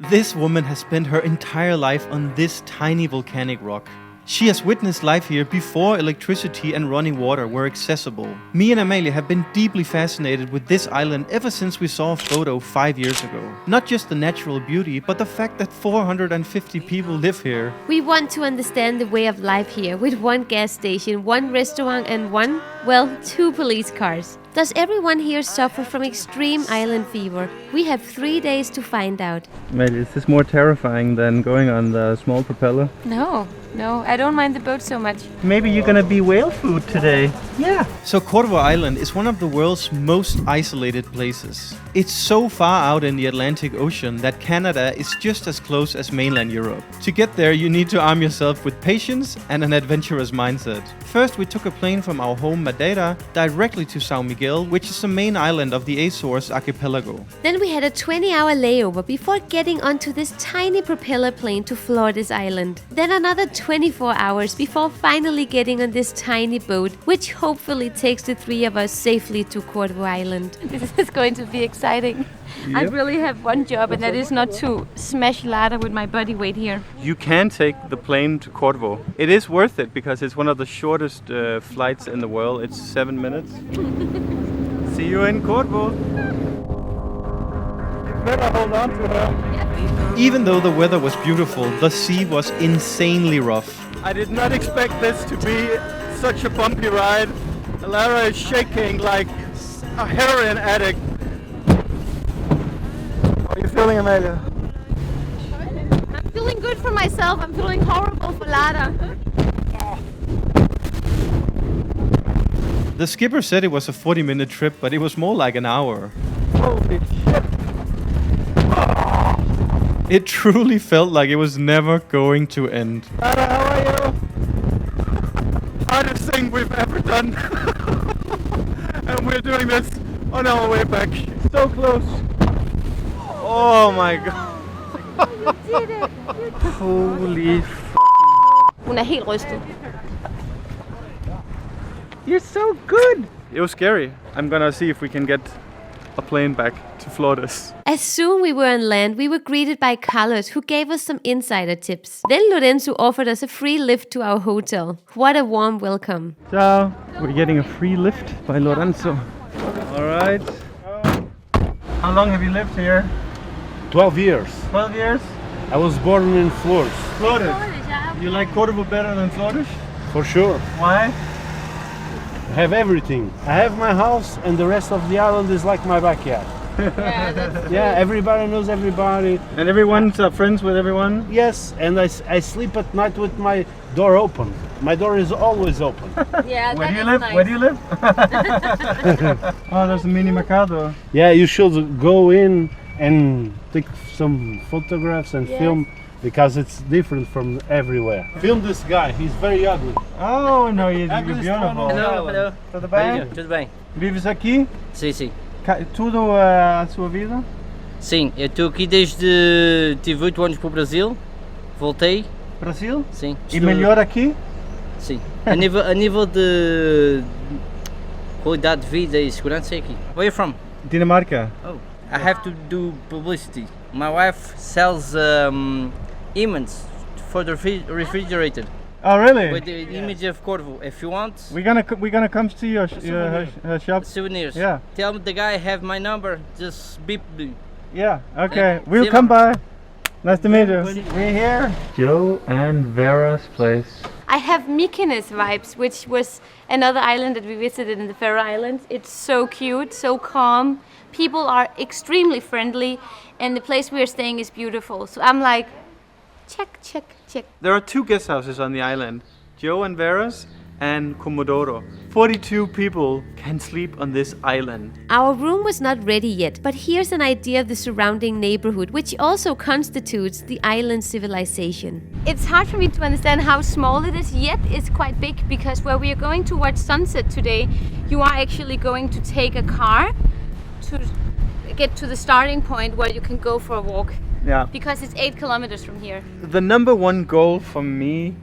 This woman has spent her entire life on this tiny volcanic rock. She has witnessed life here before electricity and running water were accessible. Me and Amalie have been deeply fascinated with this island ever since we saw a photo 5 years ago. Not just the natural beauty, but the fact that 450 people live here. We want to understand the way of life here with one gas station, one restaurant and two police cars. Does everyone here suffer from extreme island fever? We have 3 days to find out. Amalie, is this more terrifying than going on the small propeller? No, I don't mind the boat so much. Maybe you're gonna be whale food today. Yeah. So Corvo Island is one of the world's most isolated places. It's so far out in the Atlantic Ocean that Canada is just as close as mainland Europe. To get there, you need to arm yourself with patience and an adventurous mindset. First, we took a plane from our home Madeira directly to São Miguel, which is the main island of the Azores archipelago. Then we had a 20-hour layover before getting onto this tiny propeller plane to Flores Island. Then another 24 hours before finally getting on this tiny boat, which hopefully takes the three of us safely to Corvo Island. This is going to be exciting. Yep. I really have one job, and that is not to smash ladder with my body weight here. You can take the plane to Corvo. It is worth it because it's one of the shortest flights in the world. It's 7 minutes. See you in Corvo. You better hold on to her. Even though the weather was beautiful, the sea was insanely rough. I did not expect this to be such a bumpy ride. Lara is shaking like a heroin addict. How are you feeling, Amalia? I'm feeling good for myself. I'm feeling horrible for Lara. The skipper said it was a 40-minute trip, but it was more like an hour. Holy shit! It truly felt like it was never going to end. Lara, how are you? Hardest thing we've ever done. And we're doing this on our way back. So close. Oh my god. You did it! Holy Hun er helt rystet. You're so good! It was scary. I'm gonna see if we can get a plane back to Flores. As soon we were on land, we were greeted by Carlos, who gave us some insider tips. Then Lorenzo offered us a free lift to our hotel. What a warm welcome. Ciao. We're getting a free lift by Lorenzo. Alright. How long have you lived here? 12 years. 12 years? I was born in Flores. Flores. You like Corvo better than Flores? For sure. Why? I have everything. I have my house, and the rest of the island is like my backyard. Yeah, everybody knows everybody. And everyone's friends with everyone? Yes, and I sleep at night with my door open. My door is always open. Yeah, Where do you live? Nice. Where do you live? Oh, there's a mini mercado. Yeah, you should go in and take some photographs and film, because it's different from everywhere. Film this guy, he's very ugly. Oh, no, you're beautiful. Hello. Tudo bem? Tudo bem. Vives aqui? Sim. Tudo a sua vida? Sim, eu estou aqui desde... Tive 8 anos para o Brasil, voltei. Brasil? Sim. E melhor aqui? Sim. A nível de qualidade de vida e segurança é aqui. Where are you from? Dinamarca. Oh, I have to do publicity. My wife sells image for the refrigerator. Oh, really? With the image of Corvo. If you want, we're gonna come to your her shop. Souvenirs. Yeah. Tell the guy I have my number. Just beep me. Yeah. Okay. We'll come by. Nice to meet you. We're here. Joe and Vera's place. I have Mykonos vibes, which was another island that we visited in the Faroe Islands. It's so cute, so calm. People are extremely friendly, and the place we are staying is beautiful. So I'm like, check. There are 2 guest houses on the island, Joe and Vera's and Comodoro. 42 people can sleep on this island. Our room was not ready yet, but here's an idea of the surrounding neighborhood, which also constitutes the island civilization. It's hard for me to understand how small it is, yet it's quite big, because where we are going to watch sunset today, you are actually going to take a car to get to the starting point where you can go for a walk. Yeah. Because it's 8 kilometers from here. The number one goal for me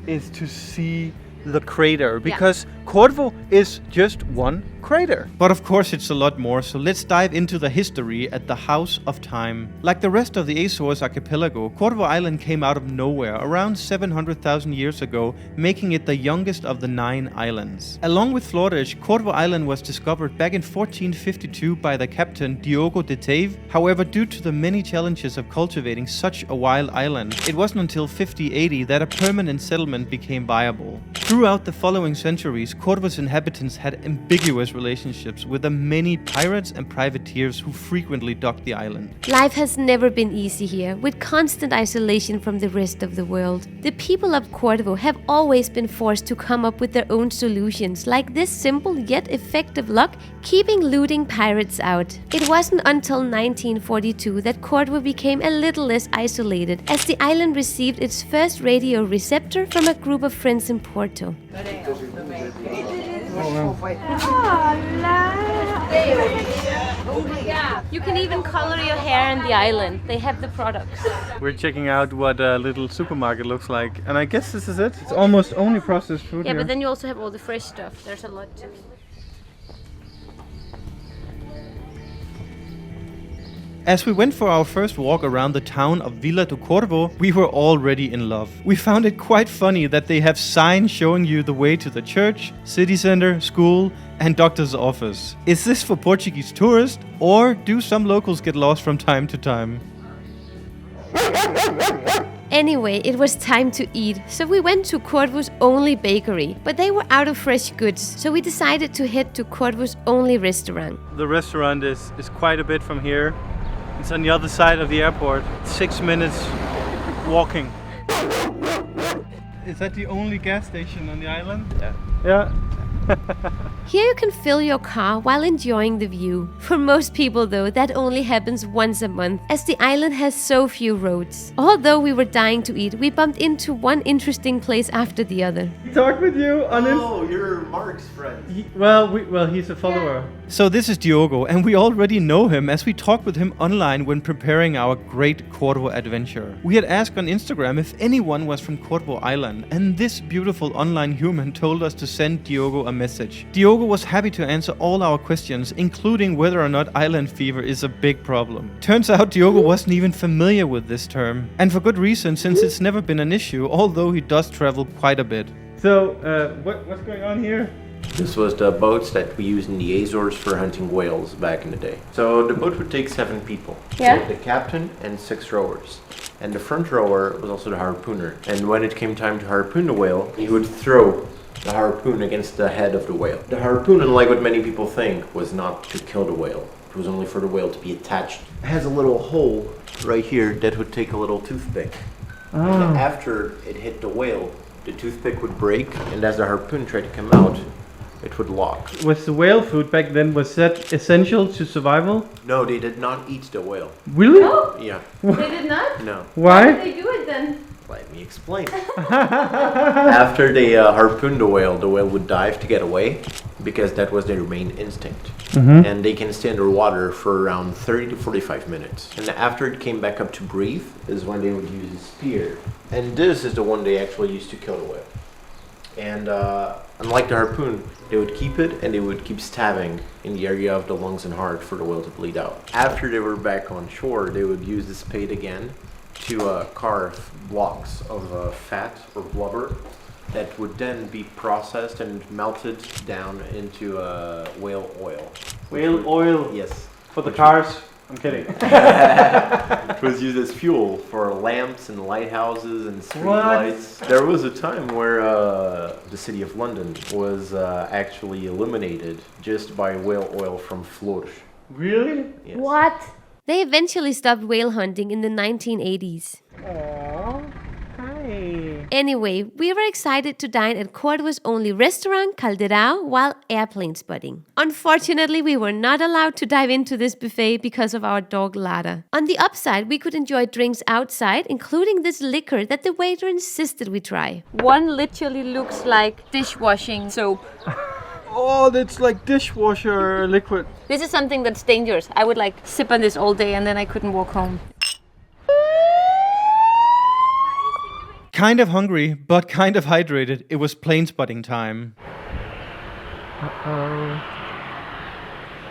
is to see the crater, because Corvo is just one crater. But of course it's a lot more, so let's dive into the history at the House of Time. Like the rest of the Azores archipelago, Corvo Island came out of nowhere around 700,000 years ago, making it the youngest of the 9 islands. Along with Flores, Corvo Island was discovered back in 1452 by the captain Diogo de Tave. However, due to the many challenges of cultivating such a wild island, it wasn't until 5080 that a permanent settlement became viable. Throughout the following centuries, Corvo's inhabitants had ambiguous relationships with the many pirates and privateers who frequently docked the island. Life has never been easy here, with constant isolation from the rest of the world. The people of Corvo have always been forced to come up with their own solutions, like this simple yet effective lock, keeping looting pirates out. It wasn't until 1942 that Corvo became a little less isolated, as the island received its first radio receptor from a group of friends in Porto. You can even color your hair in the island. They have the products. We're checking out what a little supermarket looks like, and I guess this is it. It's almost only processed food Yeah, here. but then you also have all the fresh stuff. There's a lot too. As we went for our first walk around the town of Vila do Corvo, we were already in love. We found it quite funny that they have signs showing you the way to the church, city center, school, and doctor's office. Is this for Portuguese tourists, or do some locals get lost from time to time? Anyway, it was time to eat, so we went to Corvo's only bakery, but they were out of fresh goods, so we decided to head to Corvo's only restaurant. The restaurant is quite a bit from here. It's on the other side of the airport. 6 minutes walking. Is that the only gas station on the island? Yeah. Here you can fill your car while enjoying the view. For most people though, that only happens once a month, as the island has so few roads. Although we were dying to eat, we bumped into one interesting place after the other. Talk with you on Oh, you're Mark's friend. He's a follower. So this is Diogo, and we already know him as we talked with him online when preparing our great Corvo adventure. We had asked on Instagram if anyone was from Corvo Island, and this beautiful online human told us to send Diogo a message. Diogo was happy to answer all our questions, including whether or not island fever is a big problem. Turns out Diogo wasn't even familiar with this term, and for good reason, since it's never been an issue, although he does travel quite a bit. So, what's going on here? This was the boats that we used in the Azores for hunting whales back in the day. So the boat would take 7 people. Yeah. So the captain and 6 rowers. And the front rower was also the harpooner. And when it came time to harpoon the whale, he would throw the harpoon against the head of the whale. The harpoon, unlike what many people think, was not to kill the whale. It was only for the whale to be attached. It has a little hole right here that would take a little toothpick. And after it hit the whale, the toothpick would break, and as the harpoon tried to come out, it would lock. Was the whale food back then, was that essential to survival? No, they did not eat the whale. Really? No, Yeah, they did not. no. How did Why? they do it then? Let me explain. After they harpooned the whale would dive to get away because that was their main instinct. And they can stay underwater for around 30 to 45 minutes. And after it came back up to breathe is when they would use a spear. And this is the one they actually used to kill the whale. And unlike the harpoon, they would keep it and they would keep stabbing in the area of the lungs and heart for the whale to bleed out. After they were back on shore, they would use the spade again to carve blocks of fat or blubber that would then be processed and melted down into whale oil. Whale oil Yes. for the cars? I'm kidding. It was used as fuel for lamps and lighthouses and street lights. There was a time where the city of London was actually illuminated just by whale oil from Flores. Really? Yes. What? They eventually stopped whale hunting in the 1980s. Aww. Hi. Anyway, we were excited to dine at Corvo's only restaurant, Calderao, while airplane spotting. Unfortunately, we were not allowed to dive into this buffet because of our dog Lada. On the upside, we could enjoy drinks outside, including this liquor that the waiter insisted we try. One literally looks like dishwashing soap. Oh, that's like dishwasher liquid. This is something that's dangerous. I would like sip on this all day and then I couldn't walk home. Kind of hungry, but kind of hydrated. It was plane spotting time. Uh-oh.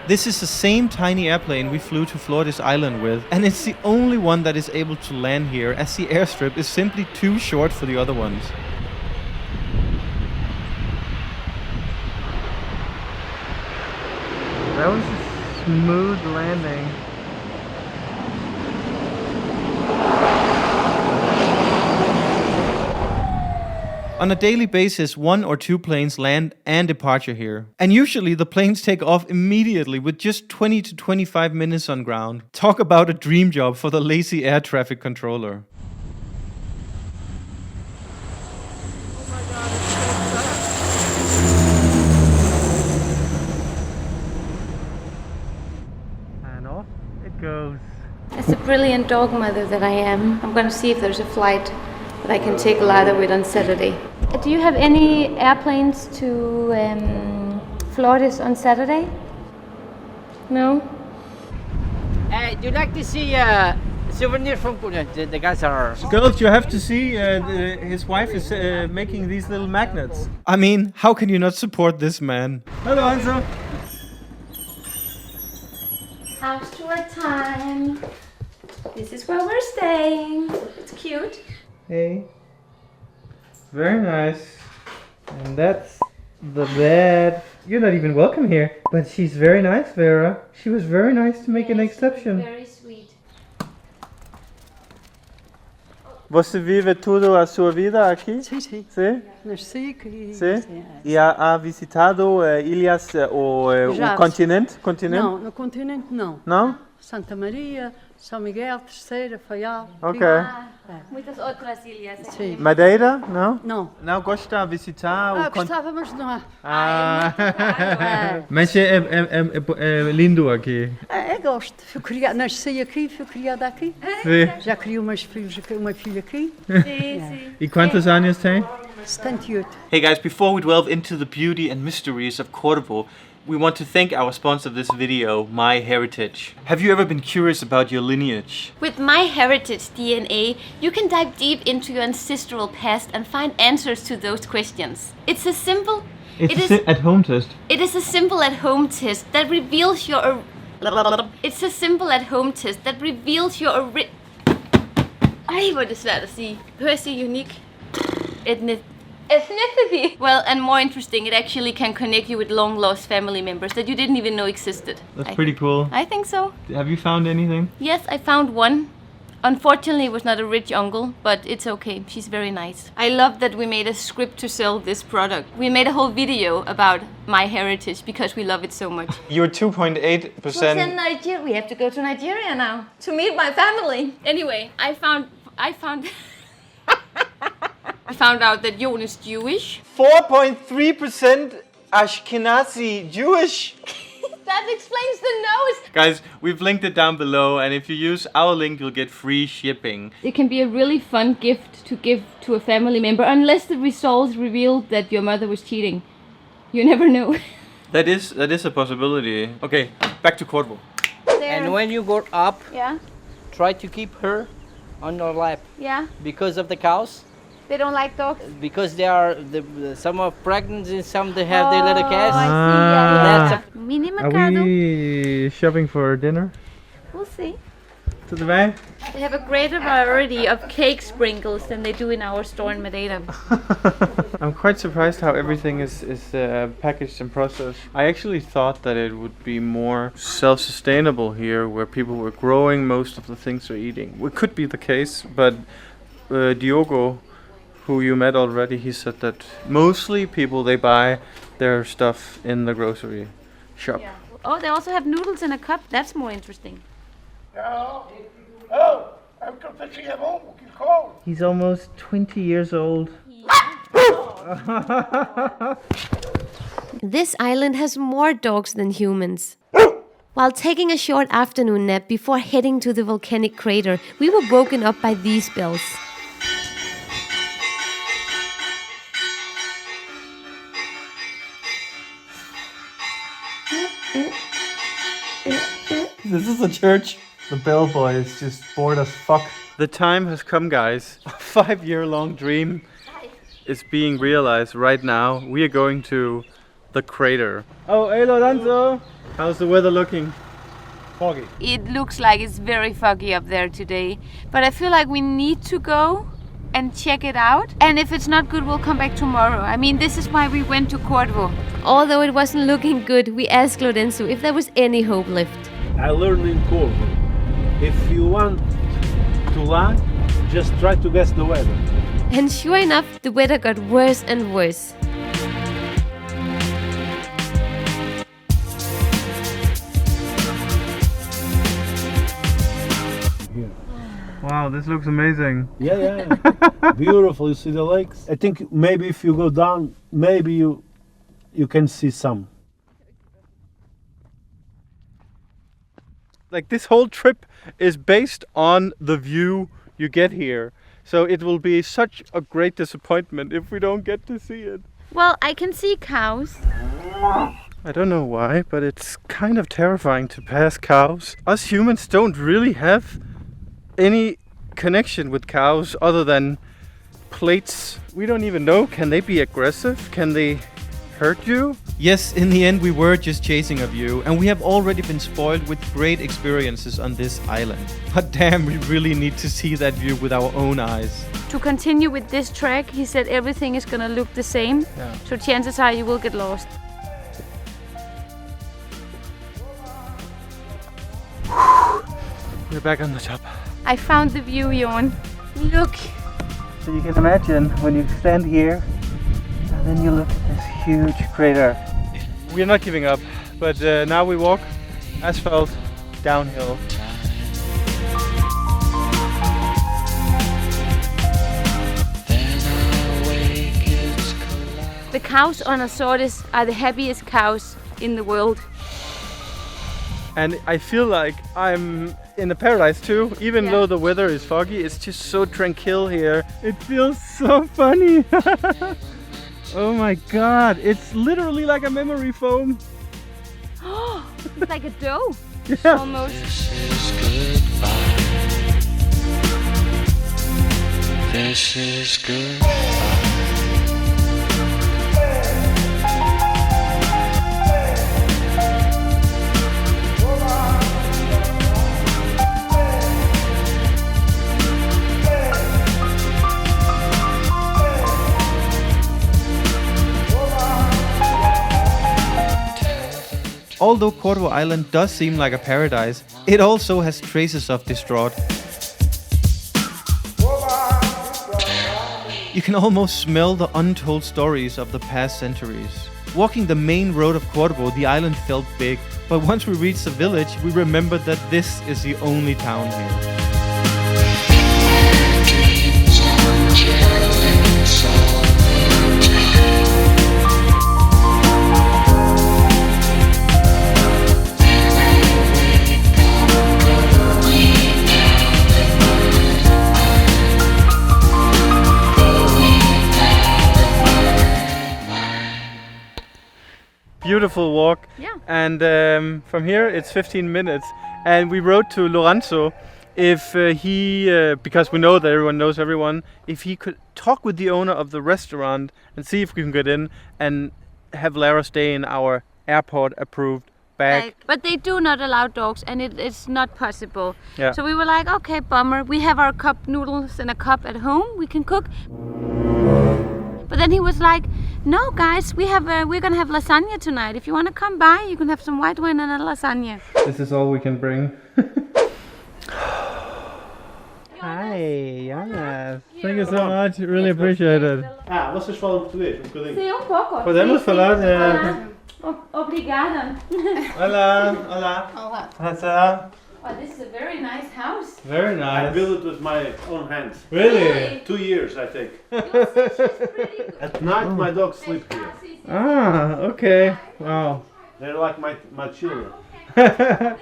This is the same tiny airplane we flew to Flores Island with, and it's the only one that is able to land here, as the airstrip is simply too short for the other ones. That was a smooth landing. On a daily basis, 1 or 2 planes land and departure here. And usually the planes take off immediately with just 20 to 25 minutes on ground. Talk about a dream job for the lazy air traffic controller. And off it goes. As a brilliant dog mother that I am, I'm going to see if there's a flight that I can take Lada with on Saturday. Do you have any airplanes to Flores on Saturday? No? Do you like to see souvenir from Korea? The guys are... Girls, you have to see his wife is making these little magnets. I mean, how can you not support this man? Hello, Hansa. House tour time. This is where we're staying. It's cute. Hey. Very nice. And that's the bed. You're not even welcome here. But she's very nice, Vera. She was very nice to make an exception. Very sweet. Você vive tudo a sua vida aqui? Sim, sim. Sim? Nasci aqui. Sim? E ha visitado ilhas ou Já. o continente? Não, no continente não. Não? Santa Maria, São Miguel, Terceira, Faial. Ok. Muitas outras ilhas. Sim. Madeira? Não? Não. Não gosta de visitar o Gostava, mas não há. Mas é lindo aqui. Gosto. Fui criada, nasci aqui, fui criada aqui. Sim. Já criei uma filha aqui. Sim. E quantos anos tem? 78. Hey guys, before we delve into the beauty and mysteries of Corvo, we want to thank our sponsor of this video, MyHeritage. Have you ever been curious about your lineage? With MyHeritage DNA, you can dive deep into your ancestral past and find answers to those questions. It's a simple... at-home test. It is a simple at-home test that reveals your... It's a simple at-home test that reveals your... Ej, hvor er det svært at sige. Hører jeg sige unique? Ethnicity. Well, and more interesting, it actually can connect you with long-lost family members that you didn't even know existed. That's pretty cool. I think so. Have you found anything? Yes, I found one. Unfortunately, it was not a rich uncle, but it's okay. She's very nice. I love that we made a script to sell this product. We made a whole video about MyHeritage because we love it so much. You're 2.8%. Nigeria. We have to go to Nigeria now to meet my family. Anyway, I found I found out that Jon is Jewish. 4.3% Ashkenazi Jewish. That explains the nose. Guys, we've linked it down below, and if you use our link, you'll get free shipping. It can be a really fun gift to give to a family member, unless the results reveal that your mother was cheating. You never know. That is a possibility. Okay, back to Corvo. And when you go up, Yeah, try to keep her on your lap yeah. because of the cows. They don't like dogs. Because they are some are pregnant and some they have their little calves. Yeah. That's Mini Are Mercado. we shopping for dinner? We'll see. To the back? They have a greater variety of cake sprinkles than they do in our store in Madeira. I'm quite surprised how everything is packaged and processed. I actually thought that it would be more self-sustainable here, where people were growing most of the things they're eating. It could be the case, but Diogo, who you met already, he said that mostly people, they buy their stuff in the grocery shop. Yeah. Oh, they also have noodles in a cup. That's more interesting. He's almost 20 years old. This island has more dogs than humans. While taking a short afternoon nap before heading to the volcanic crater, we were woken up by these bells. This is a church. The bellboy is just bored as fuck. The time has come, guys. A 5-year-long dream is being realized right now. We are going to the crater. Oh, hey Lorenzo! How's the weather looking? Foggy. It looks like it's very foggy up there today, but I feel like we need to go and check it out. And if it's not good, we'll come back tomorrow. I mean, this is why we went to Corvo. Although it wasn't looking good, we asked Lorenzo if there was any hope left. I learned in Corvo, if you want to lie, just try to guess the weather. And sure enough, the weather got worse and worse. Wow, this looks amazing. Yeah. Beautiful. You see the lakes? I think maybe if you go down, maybe you can see some. Like this whole trip is based on the view you get here. So it will be such a great disappointment if we don't get to see it. Well, I can see cows. I don't know why, but it's kind of terrifying to pass cows. Us humans don't really have any connection with cows other than plates. We don't even know, can they be aggressive? Can they hurt you? Yes, in the end we were just chasing a view, and we have already been spoiled with great experiences on this island. But damn, we really need to see that view with our own eyes. To continue with this trek, he said everything is gonna look the same. Yeah. So chances are you will get lost. We're back on the top. I found the view, Jon. Look. So you can imagine when you stand here and then you look at this huge crater. We're not giving up, but now we walk asphalt downhill. The cows on Azores are the happiest cows in the world. And I feel like I'm in a paradise too, even though the weather is foggy. It's just so tranquil here. It feels so funny. Oh my god, it's literally like a memory foam. It's like a dough, Yeah. almost. This is goodbye. Although Corvo Island does seem like a paradise, it also has traces of distraught. You can almost smell the untold stories of the past centuries. Walking the main road of Corvo, the island felt big, but once we reached the village, we remembered that this is the only town here. Beautiful walk. Yeah. And from here it's 15 minutes. And we wrote to Lorenzo if because we know that everyone knows everyone, if he could talk with the owner of the restaurant and see if we can get in and have Lara stay in our airport approved bag. But they do not allow dogs, and it's not possible. Yeah. So we were like, okay, bummer. We have our cup noodles in a cup at home. We can cook. But then he was like, no guys, we're gonna have lasagna tonight. If you wanna come by, you can have some white wine and a lasagna. This is all we can bring. Hi, Jonas. Thank you so much. Really appreciate it. Ah, vocês falam português um bocadinho? Sim, pouco. Podemos falar de... Obrigada. Hola, hola. Hola. Oh, this is a very nice house. Very I nice. built it with my own hands. Really? 2 years, I think. Pretty good. At night, my dogs sleep here. Ah, okay. Wow. They're like my children.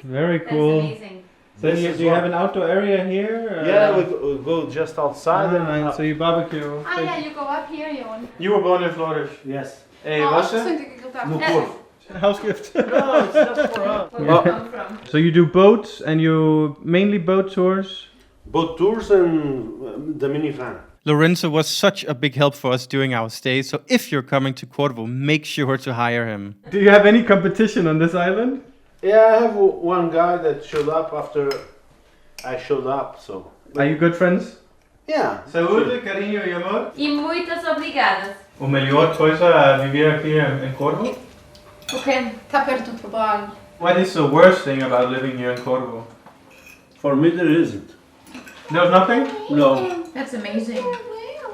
Very cool. Amazing. So do you have an outdoor area here? Yeah, we go just outside and so you barbecue. Ah, yeah, you go up here, Jon. You were born in Flores. yes. Hey, was it? No Corvo. Housegift. No, it's just for us. So you do boats and you mainly boat tours? Boat tours and the minivan. Lorenzo was such a big help for us during our stay, so if you're coming to Corvo, make sure to hire him. Do you have any competition on this island? Yeah, I have one guy that showed up after I showed up, so... Are you good friends? Yeah. Saúde, carinho e amor. E muitas obrigadas. O melhor coisa é viver aqui em Corvo? Okay, tá perto do trabalho. What is the worst thing about living here in Corvo? For me there isn't. There's nothing? No, That's amazing.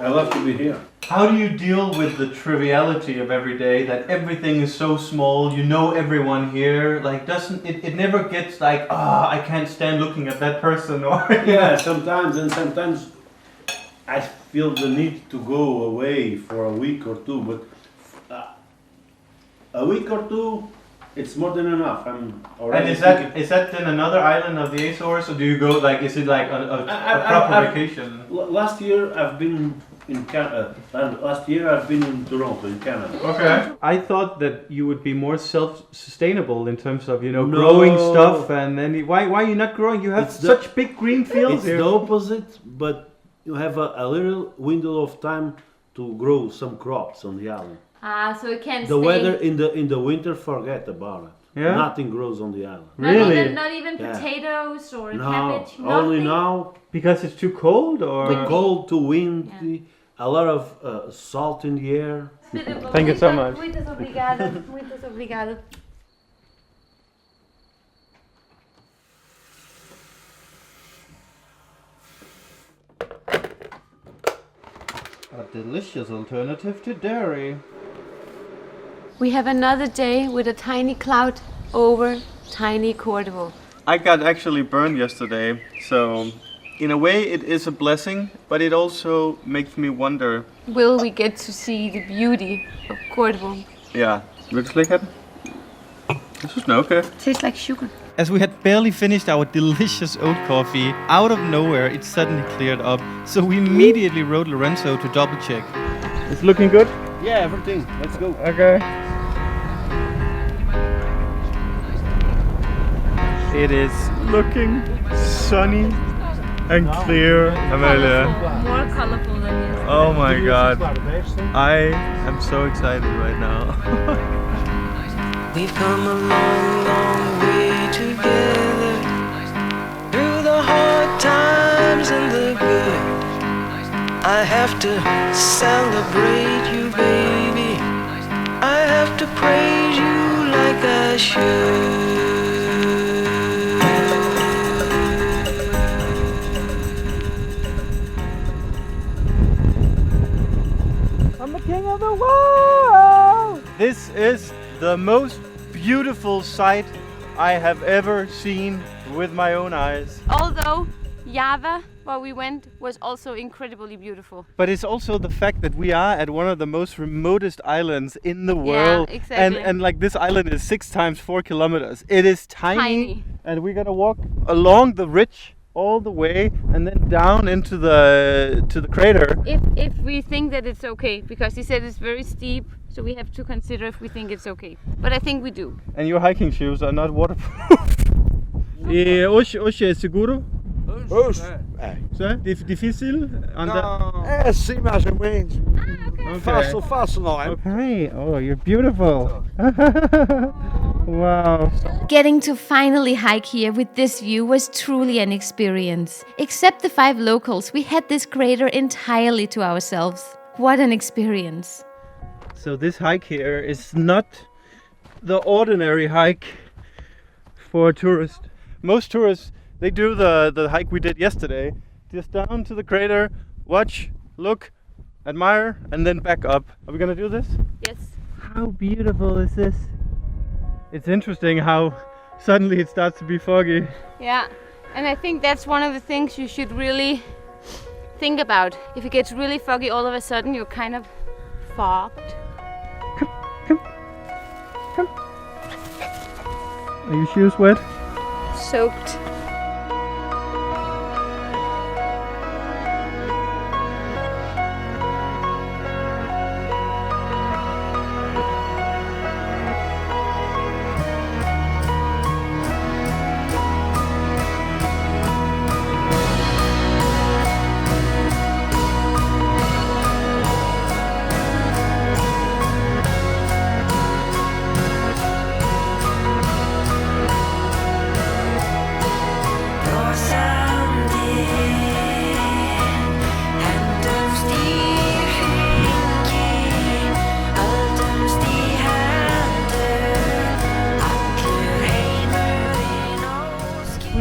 I love to be here. How do you deal with the triviality of every day, that everything is so small, you know everyone here, like doesn't it never gets like, I can't stand looking at that person, or Yeah, sometimes I feel the need to go away for a week or two, but a week or two, it's more than enough. I'm already. And is that then another island of the Azores, or do you go like, is it like a proper vacation? Last year I've been in Canada. Last year I've been in Toronto, in Canada. Okay. I thought that you would be more self-sustainable in terms of, No. growing stuff, and then why are you not growing? You have It's such big green fields It's here. the opposite, but you have a little window of time to grow some crops on the island. So it can't The stay. weather in the winter, forget about it. Yeah? Nothing grows on the island. Really? Not even Yeah. potatoes or No, cabbage. only nothing? now. Because it's too cold, or? Too cold, too windy, a lot of salt in the air. Thank you so much. Muitas obrigadas. Muitas obrigadas. A delicious alternative to dairy. We have another day with a tiny cloud over tiny Cordovo. I got actually burned yesterday, so in a way it is a blessing, but it also makes me wonder. Will we get to see the beauty of Cordovo? Yeah, looks like it. This is okay. Tastes like sugar. As we had barely finished our delicious oat coffee, out of nowhere it suddenly cleared up, so we immediately wrote Lorenzo to double check. It's looking good? Yeah, everything. Let's go. Okay. It is looking sunny and clear, Amelia. More colorful than yesterday. Oh my god. I am so excited right now. We've come a long, long way together, through the hard times and the good. I have to celebrate you, baby. I have to praise you like I should. I'm the king of the world! This is the most beautiful sight I have ever seen with my own eyes. Although Java, where we went, was also incredibly beautiful. But it's also the fact that we are at one of the most remotest islands in the world. exactly. And like this island is 6 times 4 kilometers. It is tiny. Tiny. And we gotta walk along the ridge all the way and then down into the crater. If we think that it's okay, because he said it's very steep, so we have to consider if we think it's okay. But I think we do. And your hiking shoes are not waterproof. Hoje é seguro? Hoje? É difícil andar? É assim mais ou menos. Okay. Fácil não é? Okay. Oh, you're beautiful. Wow. Getting to finally hike here with this view was truly an experience. Except the 5 locals, we had this crater entirely to ourselves. What an experience. So this hike here is not the ordinary hike for a tourist. Most tourists, they do the hike we did yesterday. Just down to the crater, watch, look, admire, and then back up. Are we gonna do this? Yes. How beautiful is this? It's interesting how suddenly it starts to be foggy. Yeah. And I think that's one of the things you should really think about. If it gets really foggy all of a sudden, you're kind of fogged. Come. Are your shoes wet? Soaked.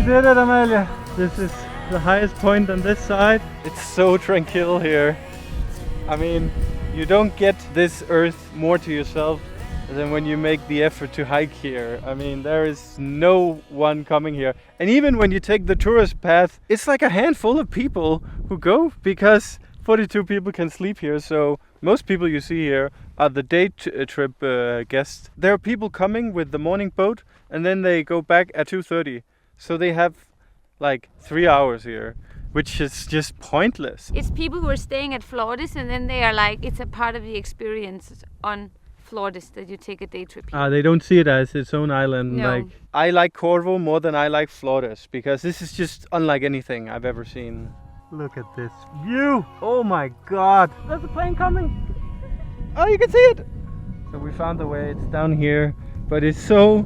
did it, Amalia. This is the highest point on this side. It's so tranquil here. I mean, you don't get this earth more to yourself than when you make the effort to hike here. I mean, there is no one coming here. And even when you take the tourist path, it's like a handful of people who go, because 42 people can sleep here. So most people you see here are the day trip guests. There are people coming with the morning boat and then they go back at 2:30. So they have like 3 hours here, which is just pointless. It's people who are staying at Flores and then they are like, it's a part of the experience on Flores that you take a day trip here. They don't see it as its own island. No. Like, I like Corvo more than I like Flores because this is just unlike anything I've ever seen. Look at this view! Oh my god! There's a plane coming! Oh, you can see it! So we found the way. It's down here, but it's so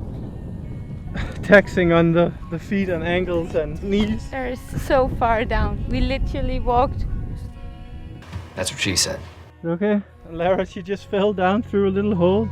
taxing on the feet and ankles and knees. They're so far down. We literally walked. That's what she said. Okay, Lara, she just fell down through a little hole.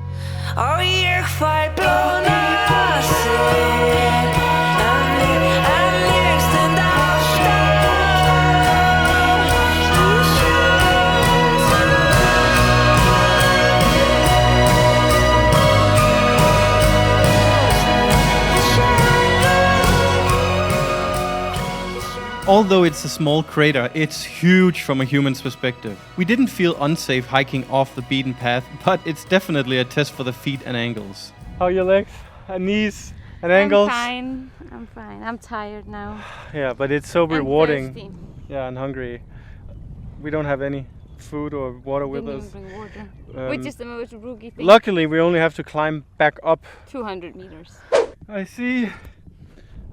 Although it's a small crater, it's huge from a human's perspective. We didn't feel unsafe hiking off the beaten path, but it's definitely a test for the feet and ankles. How are your legs and knees and ankles? I'm fine. I'm tired now. Yeah, but it's so rewarding. Thirsty. Yeah, and hungry. We don't have any food or water with us. Didn't even bring water, which is the most rookie thing. Luckily, we only have to climb back up 200 meters. I see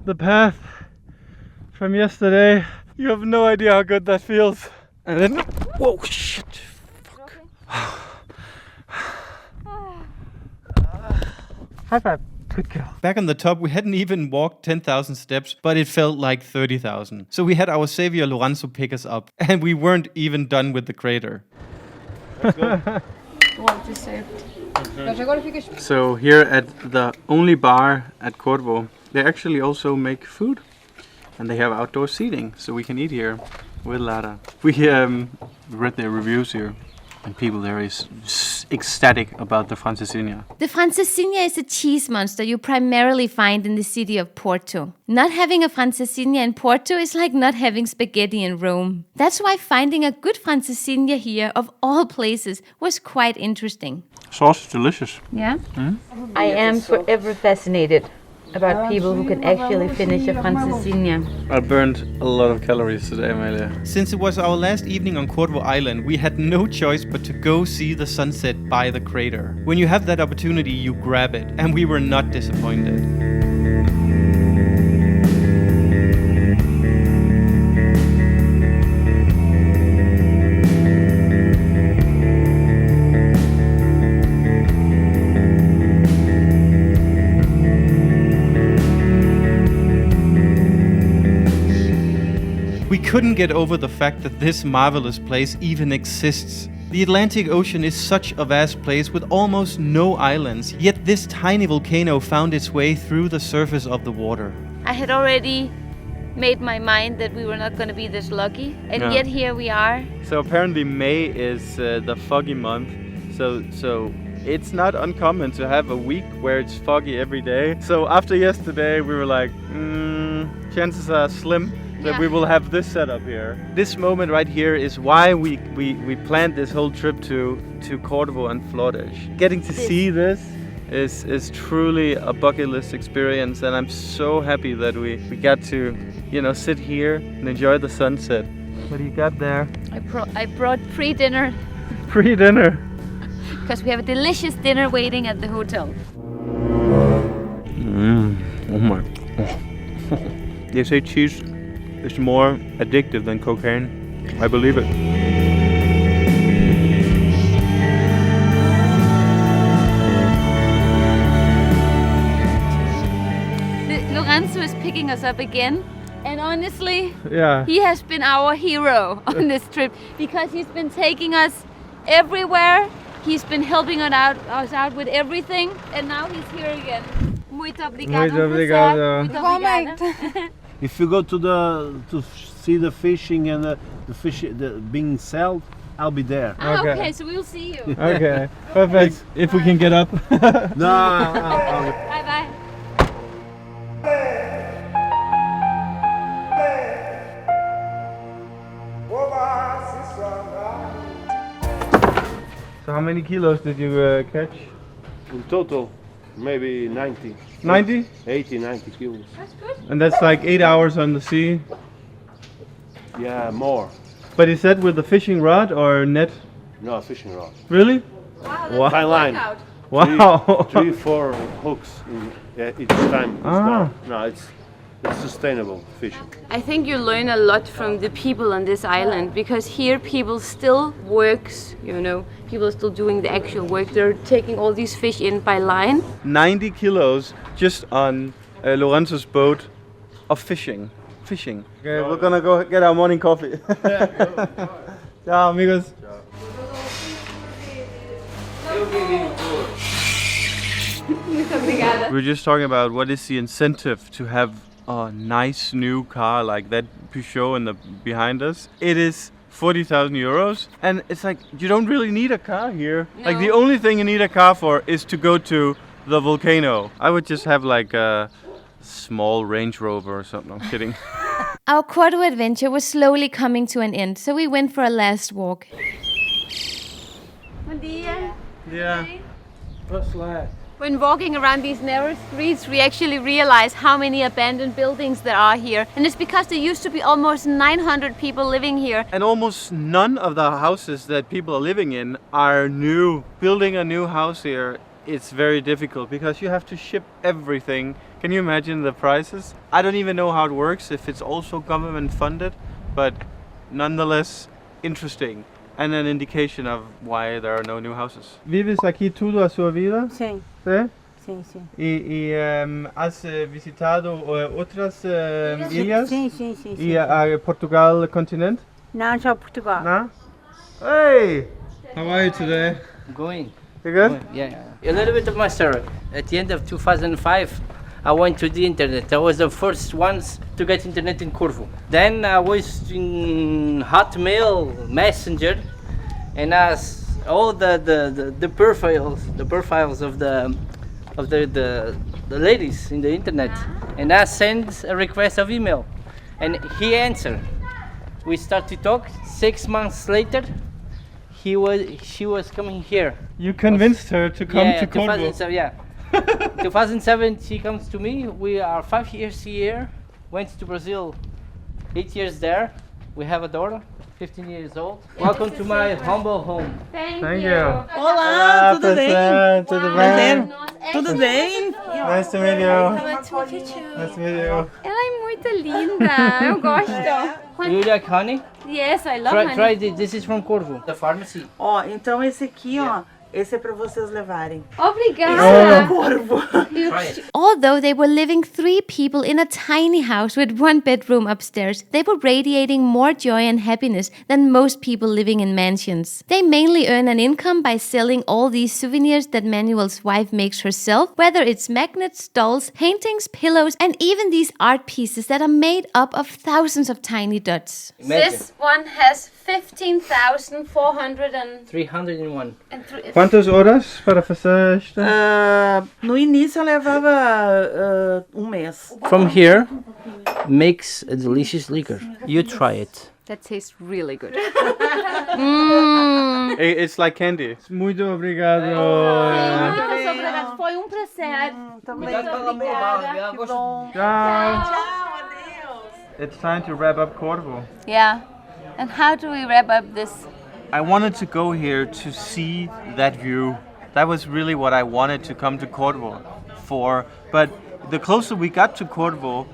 the path from yesterday. You have no idea how good that feels. And then, whoa, shit, fuck. High five, good girl. Back on the top, we hadn't even walked 10,000 steps, but it felt like 30,000. So we had our savior Lorenzo pick us up, and we weren't even done with the crater. What to say? So here at the only bar at Corvo, they actually also make food. And they have outdoor seating, so we can eat here with Lara. We read their reviews here, and people there is ecstatic about the francesinha. The francesinha is a cheese monster you primarily find in the city of Porto. Not having a francesinha in Porto is like not having spaghetti in Rome. That's why finding a good francesinha here, of all places, was quite interesting. Sauce is delicious. Yeah? I am forever fascinated about people who can actually finish a francesinha. I burned a lot of calories today, Amalia. Since it was our last evening on Corvo Island, we had no choice but to go see the sunset by the crater. When you have that opportunity, you grab it, and we were not disappointed. We couldn't get over the fact that this marvelous place even exists. The Atlantic Ocean is such a vast place with almost no islands, yet this tiny volcano found its way through the surface of the water. I had already made my mind that we were not going to be this lucky, and yet here we are. So apparently May is the foggy month, so it's not uncommon to have a week where it's foggy every day. So after yesterday we were like, chances are slim that we will have this setup here. This moment right here is why we planned this whole trip to Corvo and Flores. Getting to see this is truly a bucket list experience, and I'm so happy that we got to, sit here and enjoy the sunset. What do you got there? I brought pre-dinner. Pre-dinner? Because we have a delicious dinner waiting at the hotel. Oh my. They say cheese is more addictive than cocaine. I believe it. Lorenzo is picking us up again. And honestly, yeah, he has been our hero on this trip because he's been taking us everywhere. He's been helping us out with everything. And now he's here again. Muito obrigado. Muito obrigado. Muito obrigado. If you go to see the fishing and the fish being sold, I'll be there. Okay, so we'll see you. Okay, perfect. If we can get up. No, Bye bye. So how many kilos did you catch? in total, maybe 90. 90? 80, 90 kilos. That's good. And that's like 8 hours on the sea. Yeah, more. But is that with a fishing rod or net? No, fishing rod. Really? Wow, Wow. Fine line. Wow. Three, 4 hooks each time. It's sustainable fishing. I think you learn a lot from the people on this island, because here people still works, people are still doing the actual work. They're taking all these fish in by line. 90 kilos just on Lorenzo's boat of fishing. Okay, we're gonna go get our morning coffee. Ciao, amigos. We were just talking about what is the incentive to have a nice new car like that Peugeot behind us. It is 40,000 euros, and it's like you don't really need a car here. No. Like the only thing you need a car for is to go to the volcano. I would just have like a small Range Rover or something. I'm kidding. Our Cordoba adventure was slowly coming to an end, so we went for a last walk. Bom dia. Yeah. What's that? When walking around these narrow streets, we actually realize how many abandoned buildings there are here. And it's because there used to be almost 900 people living here. And almost none of the houses that people are living in are new. Building a new house here, it's very difficult because you have to ship everything. Can you imagine the prices? I don't even know how it works, if it's also government funded, but nonetheless interesting. And an indication of why there are no new houses. Vives aqui tudo a sua vida? Sim, Sí? sim, sim. Has visitado outras ilhas? Sim, sim, sim. E a Portugal continent? Não, já Portugal. No? Hey! How are you today? Going. You good? Going, yeah. A little bit of my story. At the end of 2005, I went to the internet. I was the first ones to get internet in Corfu. Then I was in Hotmail Messenger, and as all the profiles of the ladies in the internet, and I sent a request of email, and he answered. We started to talk. 6 months later, she was coming here. You convinced her to come to Corfu. 2007, yeah. 2007, she comes to me. We are 5 years here. Went to Brazil, 8 years there. We have a daughter, 15 years old. Welcome to my humble home. Thank you. Olá, tudo bem? Tudo bem? Tudo bem? Nice to meet you. Nice to meet you. Ela é muito linda. Eu gosto. You like honey? Yes, I love Try, honey. try this. This is from Corfu, the pharmacy. Ó, então esse aqui, ó, esse é pra vocês levarem. Obrigada. Try it. Although they were living 3 people in a tiny house with 1 bedroom upstairs, they were radiating more joy and happiness than most people living in mansions. They mainly earn an income by selling all these souvenirs that Manuel's wife makes herself, whether it's magnets, dolls, paintings, pillows, and even these art pieces that are made up of thousands of tiny dots. Imagine. This one has 15,403. 301. Quantas horas para fazer isto? No início eu levava mês. From here, makes a delicious liquor. You try it. That tastes really good. It's like candy. Muito obrigado. Muito obrigada. Foi prazer. Cuidado com a mão, Que bom. Ciao. Tchau, adeus. It's time to wrap up Corfu. Yeah. And how do we wrap up this? I wanted to go here to see that view. That was really what I wanted to come to Corfu for. But the closer we got to Corfu,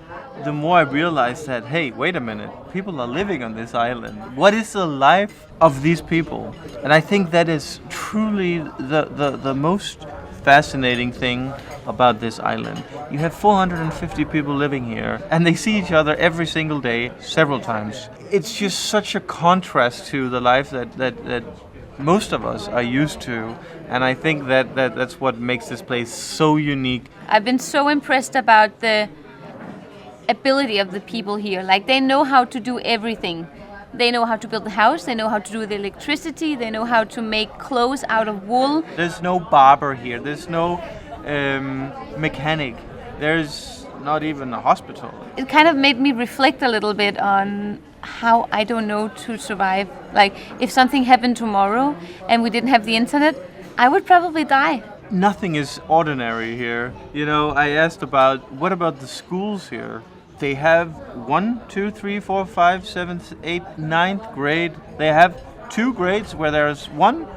the more I realized that, hey, wait a minute, people are living on this island. What is the life of these people? And I think that is truly the most fascinating thing about this island. You have 450 people living here, and they see each other every single day, several times. It's just such a contrast to the life that most of us are used to, and I think that's what makes this place so unique. I've been so impressed about the ability of the people here. Like they know how to do everything. They know how to build the house, they know how to do the electricity, they know how to make clothes out of wool. There's no barber here, there's no mechanic, there's not even a hospital. It kind of made me reflect a little bit on how I don't know to survive. Like if something happened tomorrow and we didn't have the internet, I would probably die. Nothing is ordinary here. You know, I asked what about the schools here? They have 1, 2, 3, 4, 5, 7, 8, 9th grade. They have 2 grades where there's 1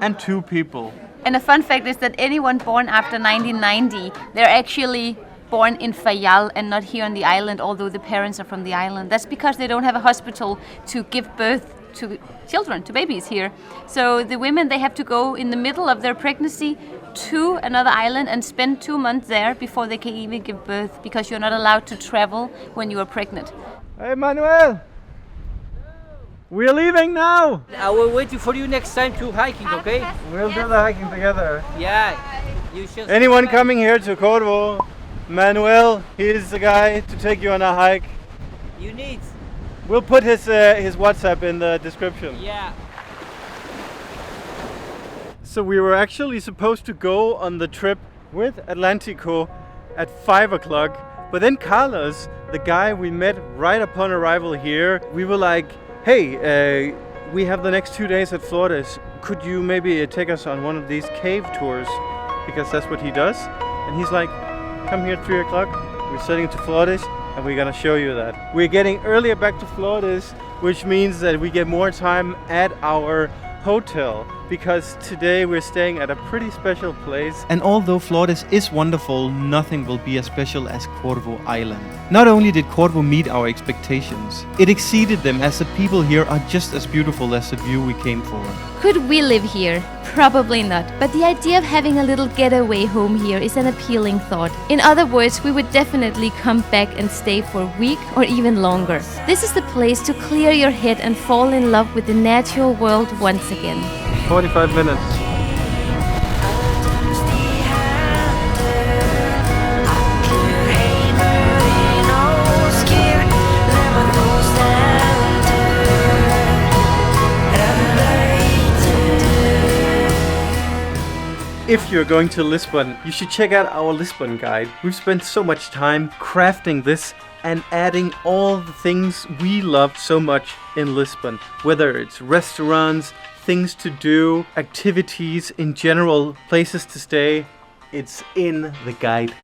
and 2 people. And a fun fact is that anyone born after 1990, they're actually born in Fayal and not here on the island, although the parents are from the island. That's because they don't have a hospital to give birth to children, to babies here. So the women, they have to go in the middle of their pregnancy to another island and spend 2 months there before they can even give birth, because you're not allowed to travel when you are pregnant. Hey Manuel! We're leaving now! I will wait for you next time to hiking, okay? We'll do the hiking together. Yeah. You should. Anyone coming here to Corvo, Manuel, he's the guy to take you on a hike. You need. We'll put his WhatsApp in the description. Yeah. So we were actually supposed to go on the trip with Atlantico at 5 o'clock, but then Carlos, the guy we met right upon arrival here, we were like, hey, we have the next 2 days at Flores. Could you maybe take us on one of these cave tours? Because that's what he does. And he's like, come here at 3 o'clock. We're sailing to Flores and we're gonna show you that. We're getting earlier back to Flores, which means that we get more time at our hotel, because today we're staying at a pretty special place. And although Flores is wonderful, nothing will be as special as Corvo Island. Not only did Corvo meet our expectations, it exceeded them, as the people here are just as beautiful as the view we came for. Could we live here? Probably not, but the idea of having a little getaway home here is an appealing thought. In other words, we would definitely come back and stay for a week or even longer. This is the place to clear your head and fall in love with the natural world once again. 45 minutes. If you're going to Lisbon, you should check out our Lisbon guide. We've spent so much time crafting this and adding all the things we love so much in Lisbon. Whether it's restaurants, things to do, activities in general, places to stay, it's in the guide.